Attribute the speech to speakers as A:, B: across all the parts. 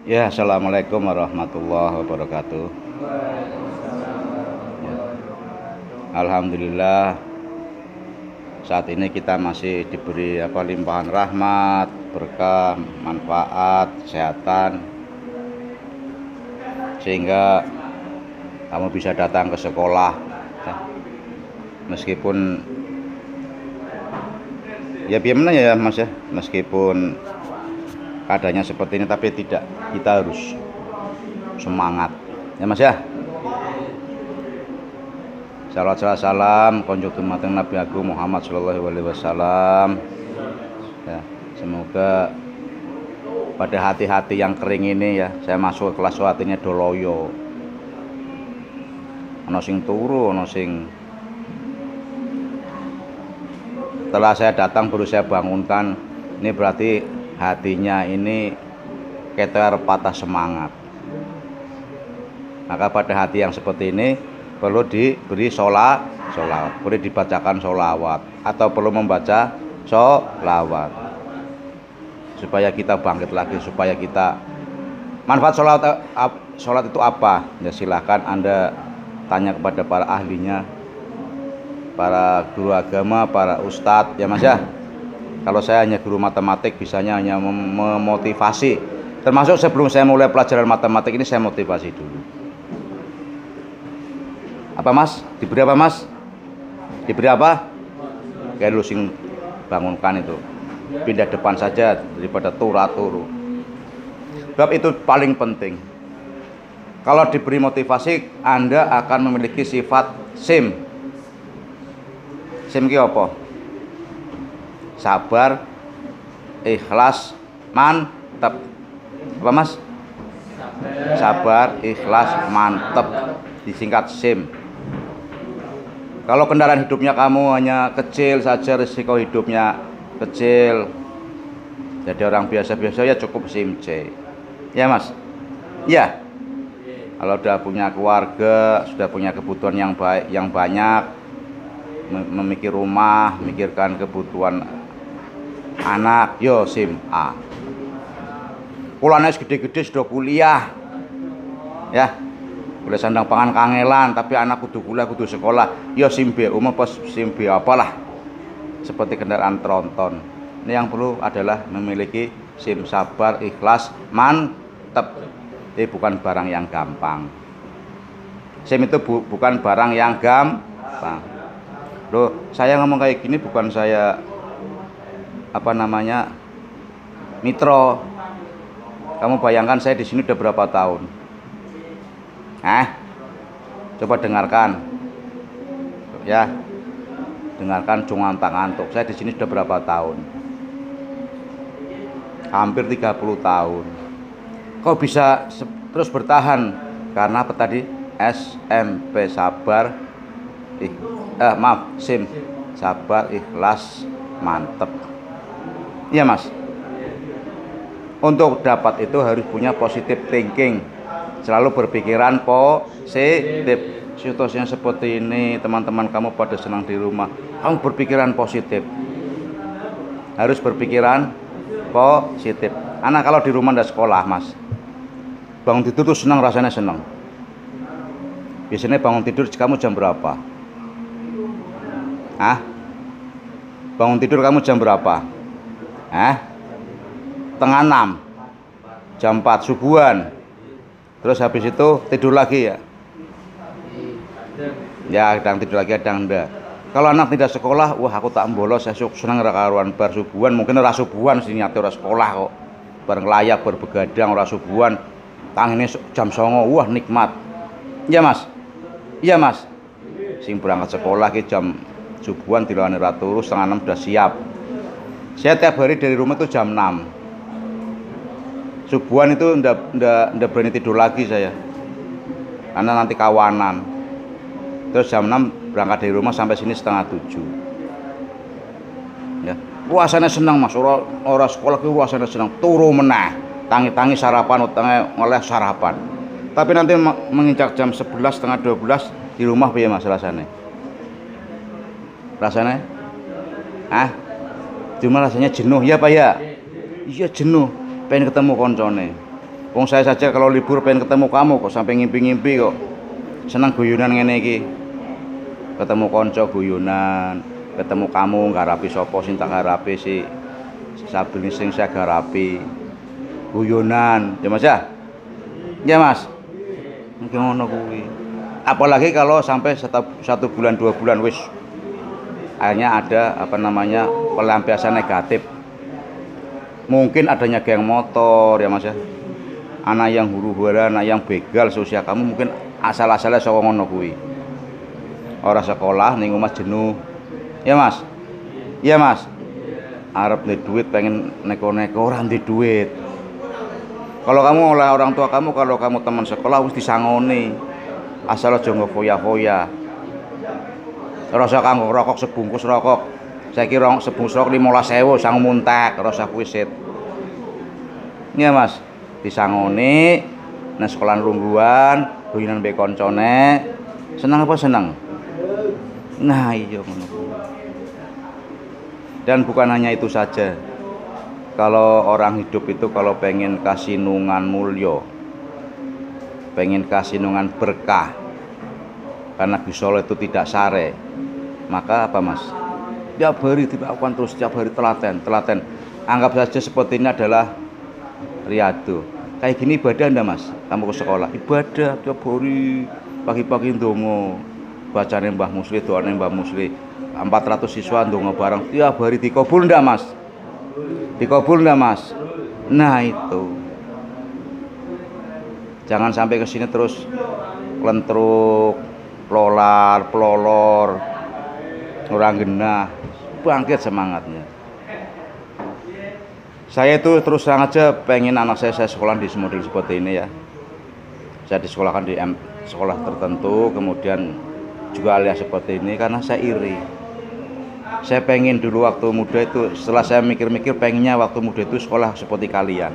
A: Ya, assalamualaikum warahmatullahi wabarakatuh. Alhamdulillah, saat ini kita masih diberi limpahan rahmat, berkah, manfaat, kesehatan, sehingga kamu bisa datang ke sekolah, meskipun ya bagaimana ya Mas ya, meskipun keadaannya seperti ini, tapi tidak, kita harus semangat ya Mas ya. Salawat salam konjung mateng Nabi Agung Muhammad Sallallahu Alaihi Wasallam ya, semoga pada hati-hati yang kering ini ya, saya masuk kelas hatinya doloyo, ono sing turu, ono sing setelah saya datang baru saya bangunkan. Ini berarti hatinya ini keter patah semangat. Maka pada hati yang seperti ini perlu diberi sholawat, perlu dibacakan sholawat, atau perlu membaca sholawat supaya kita bangkit lagi, supaya kita manfaat sholat itu apa ya, silahkan Anda tanya kepada para ahlinya, para guru agama, para ustadz ya Mas ya. Kalau saya hanya guru matematik, bisanya hanya memotivasi. Termasuk sebelum saya mulai pelajaran matematik ini, saya motivasi dulu. Apa Mas? Diberi apa Mas? Diberi apa? Kayak lu sing bangunkan itu. Pindah depan saja daripada turu. Sebab itu paling penting. Kalau diberi motivasi, Anda akan memiliki sifat SIM. SIM ki apa? Sabar, ikhlas, mantep. Apa Mas? Sabar, ikhlas, mantep, disingkat SIM. Kalau kendaraan hidupnya kamu hanya kecil saja, risiko hidupnya kecil, jadi orang biasa-biasa, ya cukup SIM C ya Mas ya. Kalau sudah punya keluarga, sudah punya kebutuhan yang baik, yang banyak, memikir rumah, memikirkan kebutuhan anak, yo SIM A. Kulane gede-gede sudah kuliah ya, boleh sandang pangan kangelan, tapi anak kudu kuliah, kudu sekolah, yo SIM B umum, SIM B apalah, seperti kendaraan tronton. Ini yang perlu adalah memiliki SIM sabar, ikhlas, mantep. Ini bukan barang yang gampang. SIM itu bukan barang yang gampang. Loh, saya ngomong kayak gini bukan saya mitro. Kamu bayangkan saya di sini udah berapa tahun? Coba dengarkan. Ya. Dengarkan jungan ngantuk. Saya di sini sudah berapa tahun? Hampir 30 tahun. Kok bisa terus bertahan? Karena apa tadi? SMP sabar. SIM sabar, ikhlas, mantep. Iya Mas. Untuk dapat itu harus punya positive thinking. Selalu berpikiran positif. Situasinya seperti ini, teman-teman kamu pada senang di rumah, kamu berpikiran positif. Harus berpikiran positif. Anak kalau di rumah ada sekolah Mas, bangun tidur tuh senang, rasanya senang. Biasanya bangun tidur kamu jam berapa? Bangun tidur kamu jam berapa? Tengah 6, jam 4 subuhan. Terus habis itu tidur lagi ya? Ya, kadang tidur lagi, kadang enggak. Kalau anak tidak sekolah, wah aku tak bolos, saya senang karuan bar subuhan, mungkin ora subuhan sih nyate ora sekolah kok. Bareng layak berbegadang ora subuhan, tangine jam 09.00, wah nikmat. Iya Mas. Iya Mas. Sing berangkat sekolah ki jam subuhan dilane ora turu, setengah 6 sudah siap. Saya tiap hari dari rumah itu jam 6. Subuhan itu ndak berani tidur lagi saya. Karena nanti kawanan. Terus jam 6 berangkat dari rumah sampai sini setengah 7. Ya, puasanya senang Mas, ora sekolah ki puasanya senang, turu meneh. Tangi-tangi sarapan, utange oleh sarapan. Tapi nanti menginjak jam 11, setengah 12 di rumah piye Mas rasane? Rasanya? Cuma rasanya jenuh ya Pak ya? Iya jenuh, pengen ketemu koncone. Wong saya saja kalau libur pengen ketemu kamu kok sampai ngimpi-ngimpi kok. Seneng guyonan ngene iki. Ketemu konco guyonan, ketemu kamu ngarapi sapa sing tak garapi si Sabini sing saya garapi. Guyonan, ya Mas ya? Ya Mas. Iki ngono kuwi. Apalagi kalau sampai 1 bulan 2 bulan wis akhirnya ada pelampiasan negatif. Mungkin adanya geng motor ya Mas ya. Anak yang huru-hara, anak yang begal seusia kamu mungkin asal-asalnya saka ngono kuwi. Ora sekolah ning omah jenuh. Ya Mas. Iya Mas. Arep ndek duit pengen neko-neko ora ndek duit. Kalau kamu oleh orang tua kamu, kalau kamu teman sekolah mesti disangoni. Asal aja ngefoya-foya. Ora usah kanggo rokok sebungkus rokok. Saiki sebungkus rokok 15.000 sang muntek, ora usah kuwi sit. Iya Mas. Disangoni nang sekolahan lungguhan, doyanan mbek koncone. Seneng apa seneng? Nah, iya ngono. Dan bukan hanya itu saja. Kalau orang hidup itu kalau pengen kasinungan mulya, pengen kasinungan berkah, karena Gusti itu tidak sare, maka apa Mas? Tiap hari dilakukan terus, tiap hari telaten. Anggap saja seperti ini adalah riyadu. Kayak gini ibadah ndak Mas? Kamu ke sekolah, ibadah tiap hari, pagi-pagi ndonga, bacane Mbah Musli, doane Mbah Musli. 400 siswa ndonga bareng tiap hari dikabul ndak Mas? Dikabul ndak Mas? Nah itu. Jangan sampai ke sini terus lentruk, pelolor, orang genah. Bangkit semangatnya. Saya itu terus terang aja pengen anak saya sekolah di model seperti ini ya. Saya disekolahkan di sekolah tertentu, kemudian juga alias seperti ini karena saya iri. Saya pengen dulu waktu muda itu, setelah saya mikir-mikir pengennya waktu muda itu sekolah seperti kalian.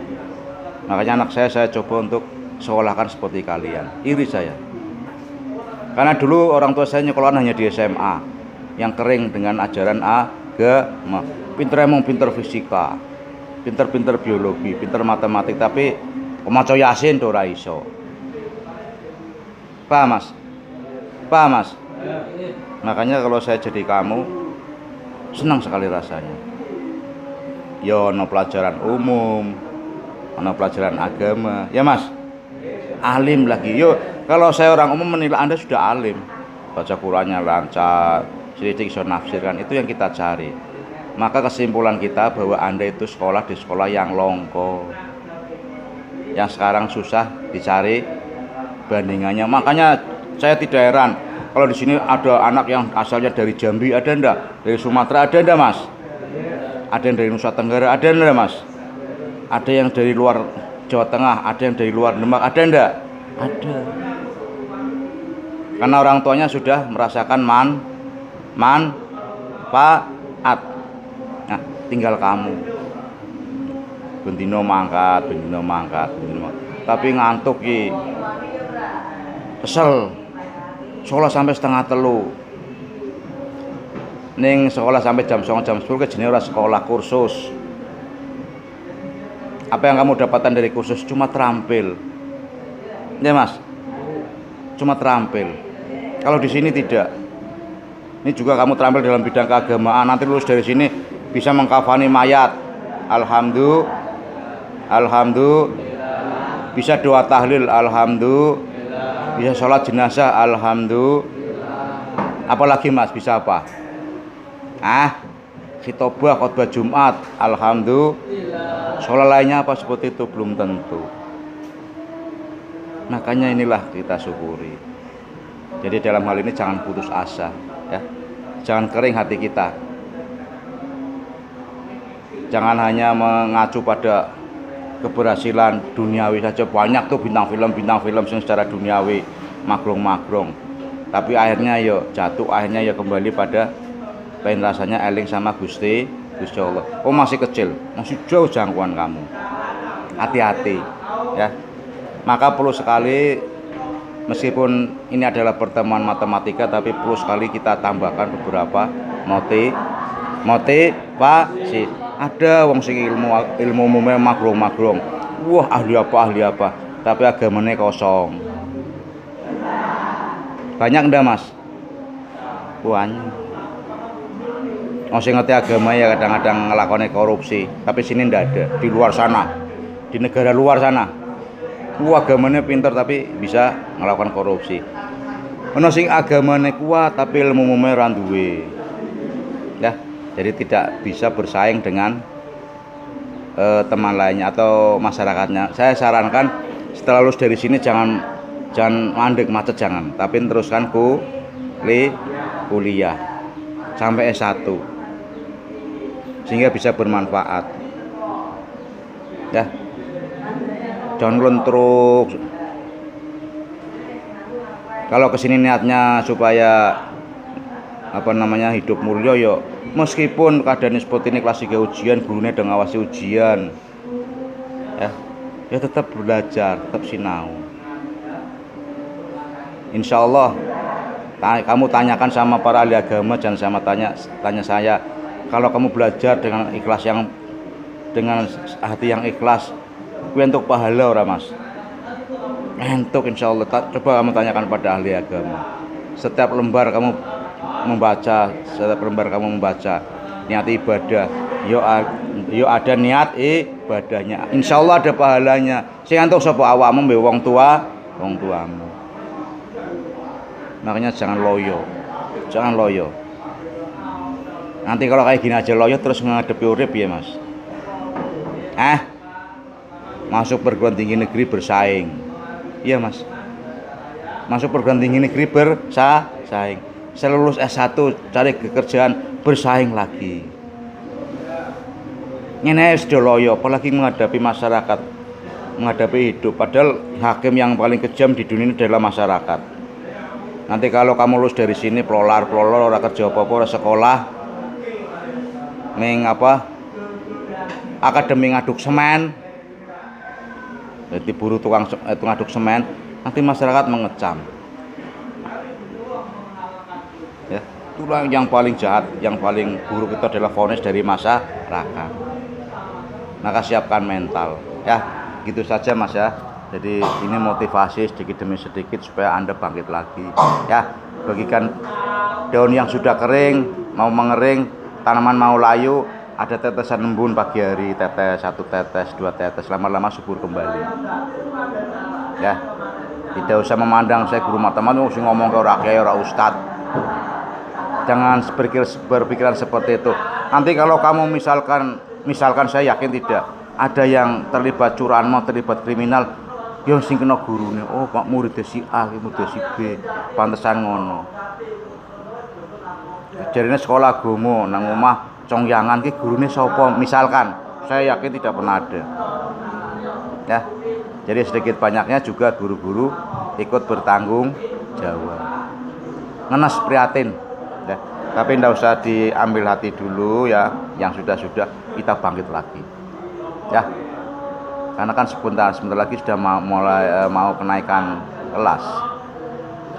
A: Makanya anak saya coba untuk sekolahkan seperti kalian. Iri saya. Karena dulu orang tua saya nyekolahan hanya di SMA yang kering dengan ajaran agama. Pinter fisika, pinter biologi, pinter matematik, tapi maca Yasin ora iso. Paham Mas? Makanya kalau saya jadi kamu senang sekali rasanya. Ya ono pelajaran umum, ono pelajaran agama, ya Mas. Alim lagi. Yo, kalau saya orang umum menilai Anda sudah alim. Baca Qur'annya lancar, sedikit bisa nafsirkan, itu yang kita cari. Maka kesimpulan kita bahwa Anda itu sekolah di sekolah yang longko. Yang sekarang susah dicari bandingannya. Makanya saya tidak heran kalau di sini ada anak yang asalnya dari Jambi, ada ndak? Dari Sumatera ada ndak Mas? Ada yang dari Nusa Tenggara, ada ndak Mas? Ada yang dari luar Jawa Tengah, ada yang dari luar Demak, ada ndak? Ada. Karena orang tuanya sudah merasakan manfaat. Nah, tinggal kamu. Bendino mangkat. Tapi ngantuk ki. Kesel. Sekolah sampai 2:30. Ning sekolah sampai jam 9, jam 10 ke jenenge ora sekolah, kursus. Apa yang kamu dapatkan dari kursus? Cuma terampil. Ya Mas? Cuma terampil. Kalau di sini tidak. Ini juga kamu terampil dalam bidang keagamaan. Nanti lulus dari sini bisa mengkafani mayat. Alhamdulillah. Bisa doa tahlil. Alhamdulillah. Bisa sholat jenazah. Alhamdulillah. Apalagi Mas bisa apa? Khitbah, khutbah Jumat. Alhamdulillah. Sholat lainnya apa seperti itu belum tentu. Makanya inilah kita syukuri. Jadi dalam hal ini jangan putus asa, ya. Jangan kering hati kita. Jangan hanya mengacu pada keberhasilan duniawi saja. Banyak tuh bintang film yang secara duniawi magrong. Tapi akhirnya jatuh, akhirnya kembali pada pengen rasanya eling sama Gusti Allah. Oh masih kecil, masih jauh jangkauan kamu. Hati-hati, ya. Maka perlu sekali, meskipun ini adalah pertemuan matematika, tapi perlu sekali kita tambahkan beberapa motivasi. Ada wong sing ilmu umumnya magrong. Wah, ahli apa, tapi agamanya kosong. Banyak ndak Mas? Banyak. Sing ngerti agama ya kadang-kadang ngelakoni korupsi, tapi sini ndak ada. Di luar sana, di negara luar sana, agamanya pinter tapi bisa melakukan korupsi. Ono sing agamanya kuat tapi ilmu-ilmunya ora duwe. Ya, jadi tidak bisa bersaing dengan teman lainnya atau masyarakatnya. Saya sarankan setelah lulus dari sini jangan mandek macet, jangan, tapi teruskan kuliah sampai S1 sehingga bisa bermanfaat. Ya, jangan lentruk. Kalau kesini niatnya supaya hidup mulia, yo meskipun keadaan seperti ini, kelas 3 ujian, gurunya udah ngawasi ujian, ya tetap belajar, tetap sinau. Insya Allah kamu tanyakan sama para ahli agama, jangan sama tanya saya. Kalau kamu belajar dengan ikhlas, dengan hati yang ikhlas, kuwi entuk pahala ora Mas? Entuk insya Allah. Coba kamu tanyakan pada ahli agama. Setiap lembar kamu membaca, niat ibadah, yo ada niat ibadahnya. Insya Allah ada pahalanya. Sing entuk sapa awakmu mbek wong tuamu. Makanya jangan loyo. Nanti kalau kayak gini aja loyo terus ngadepi urip ya Mas. Masuk perguruan tinggi negeri bersaing. Iya Mas. Masuk perguruan tinggi negeri bersaing. Saya lulus S1 cari pekerjaan, bersaing lagi. Ngene wis loyo, apalagi menghadapi masyarakat, menghadapi hidup. Padahal hakim yang paling kejam di dunia ini adalah masyarakat. Nanti kalau kamu lulus dari sini pelolor ora kerja apa-apa, ora sekolah, akademi ngaduk semen, jadi buruh tukang ngaduk semen, nanti masyarakat mengecam. Ya, itulah yang paling jahat, yang paling buruk itu adalah vonis dari masyarakat. Maka siapkan mental, ya gitu saja Mas ya. Jadi ini motivasi sedikit demi sedikit supaya Anda bangkit lagi. Ya, bagikan daun yang sudah kering, mau mengering, tanaman mau layu, ada tetesan embun pagi hari, tetes 1 tetes 2 tetes, lama-lama subur kembali. Ya, tidak usah memandang saya guru matematika sing ngomong ke ora kiai ora ustad. Jangan berpikiran seperti itu. Nanti kalau kamu misalkan saya yakin tidak ada yang terlibat curanmor, terlibat kriminal, yo sing kena gurune. Oh, Pak murid si A, murid si B, pantesan ngono. Jarine sekolah agama nang omah congyangan ki gurune sapa? Misalkan, saya yakin tidak pernah ada. Ya. Jadi sedikit banyaknya juga guru-guru ikut bertanggung jawab. Ngenes prihatin. Ya. Tapi tidak usah diambil hati dulu ya, yang sudah-sudah kita bangkit lagi. Ya. Karena kan sebentar lagi sudah mau kenaikan kelas.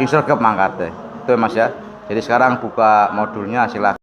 A: Sing sregep mangkat deh. Itu Mas ya. Jadi sekarang buka modulnya, silakan.